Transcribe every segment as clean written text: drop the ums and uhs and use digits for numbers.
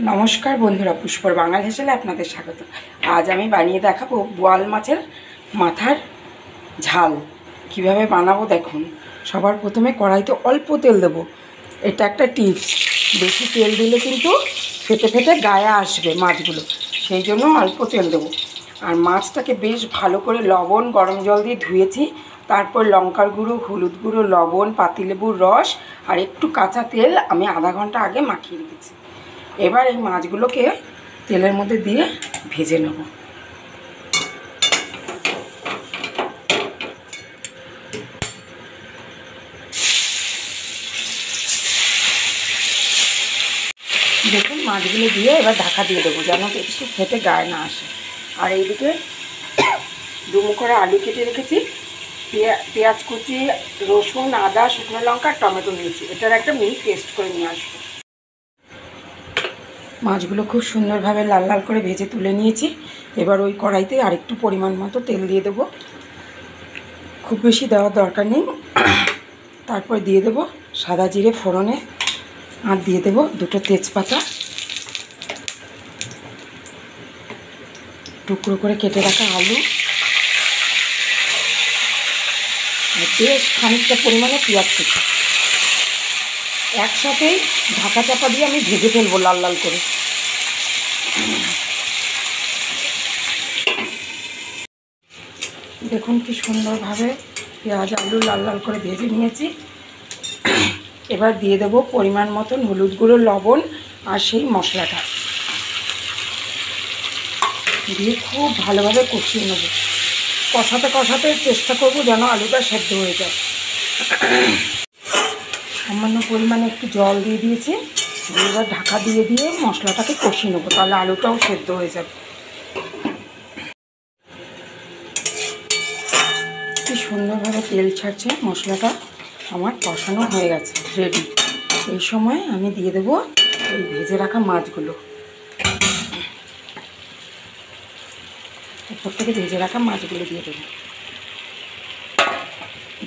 নমস্কার বন্ধুরা, পুষ্পর বাঙাল হেসেলে আপনাদের স্বাগত। আজ আমি বানিয়ে দেখাবো বোয়াল মাছের মাথার ঝাল। কিভাবে বানাবো দেখুন। সবার প্রথমে কড়াইতে অল্প তেল দেবো। এটা একটা টিপস, বেশি তেল দিলে কিন্তু ফেটে ফেটে গায়ে আসবে মাছগুলো, সেই জন্য অল্প তেল দেবো। আর মাছটাকে বেশ ভালো করে লবণ গরম জল দিয়ে ধুয়েছি, তারপর লঙ্কার গুঁড়ো, হলুদ গুঁড়ো, লবণ, পাতিলেবুর রস আর একটু কাঁচা তেল আমি আধা ঘন্টা আগে মাখিয়ে রেখেছি। এবার এই মাছগুলোকে তেলের মধ্যে দিয়ে ভেজে নেব। দেখুন মাছগুলো দিয়ে এবার ঢাকা দিয়ে দেবো যেন একটু ফেটে গায়ে না আসে। আর এইদিকে ডুমো করে আলু কেটে রেখেছি, পেঁয়াজ কুচি, রসুন, আদা, শুকনো লঙ্কা, টমেটো নিয়েছি। এটার একটা মিহি পেস্ট করে নিয়ে আসবো। মাছগুলো খুব সুন্দরভাবে লাল লাল করে ভেজে তুলে নিয়েছি। এবার ওই কড়াইতে আরেকটু পরিমাণ মতো তেল দিয়ে দেবো, খুব বেশি দেওয়ার দরকার নেই। তারপর দিয়ে দেবো সাদা জিরে ফোড়নে, আর দিয়ে দেবো দুটো তেজপাতা, টুকরো করে কেটে রাখা আলু, আর বেশ খানিকটা পরিমাণে পেঁয়াজ কুচি। একসাথেই ঢাকা চাপা দিয়ে আমি ভেজে ফেলবো লাল লাল করে। দেখুন কি সুন্দরভাবে পেঁয়াজ আলু লাল লাল করে ভেজে নিয়েছি। এবার দিয়ে দেবো পরিমাণ মতন হলুদ গুঁড়ো, লবণ আর সেই মশলাটা দিয়ে খুব ভালোভাবে কষিয়ে নেব। কষাতে কষাতে চেষ্টা করব যেন আলুটা সেদ্ধ হয়ে যায়। সামান্য পরিমাণে একটু জল দিয়ে দিয়েছি, এবার ঢাকা দিয়ে দিয়ে মশলাটাকে কষিয়ে নেবো, তাহলে আলুটাও সেদ্ধ হয়ে যাবে। কি সুন্দরভাবে তেল ছাড়ছে, মশলাটা আমার কষানো হয়ে গেছে, রেডি। এই সময় আমি দিয়ে দেবো এই ভেজে রাখা মাছগুলো। উপর থেকে ভেজে রাখা মাছগুলো দিয়ে দেবো,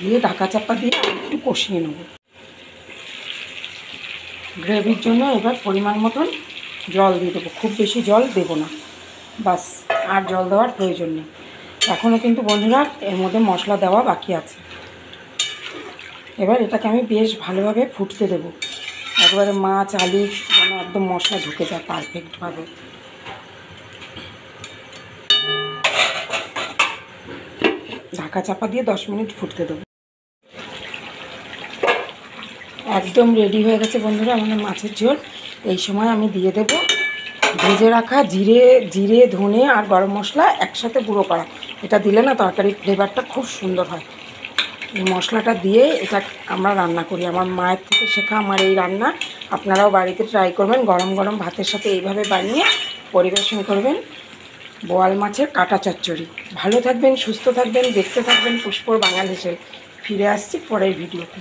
দিয়ে ঢাকা চাপা দিয়ে একটু কষিয়ে নেব। গ্রেভির জন্য এবার পরিমাণ মতন জল দিয়ে দেবো, খুব বেশি জল দেবো না, বাস। আর জল দেওয়ার প্রয়োজন নেই। এখনও কিন্তু বন্ধুরা এর মধ্যে মশলা দেওয়া বাকি আছে। এবার এটাকে আমি বেশ ভালোভাবে ফুটতে দেবো, একবারে মাছ আলু যেন একদম মশলা ঢুকে যায় পারফেক্টভাবে। ঢাকা চাপা দিয়ে 10 মিনিট ফুটতে দেবো। একদম রেডি হয়ে গেছে বন্ধুরা আমাদের মাছের ঝোল। এই সময় আমি দিয়ে দেব ভেজে রাখা জিরে ধনে আর গরম মশলা একসাথে গুঁড়ো করা। এটা দিলে না তরকারির ফ্লেভারটা খুব সুন্দর হয়। এই মশলাটা দিয়ে এটা আমরা রান্না করি, আমার মায়ের থেকে শেখা আমার এই রান্না। আপনারাও বাড়িতে ট্রাই করবেন, গরম গরম ভাতের সাথে এইভাবে বানিয়ে পরিবেশন করবেন বোয়াল মাছের কাটা চচ্চড়ি। ভালো থাকবেন, সুস্থ থাকবেন, দেখতে থাকবেন পুষ্পর বাঙাল হেসেল। ফিরে আসছি পরের ভিডিওতে।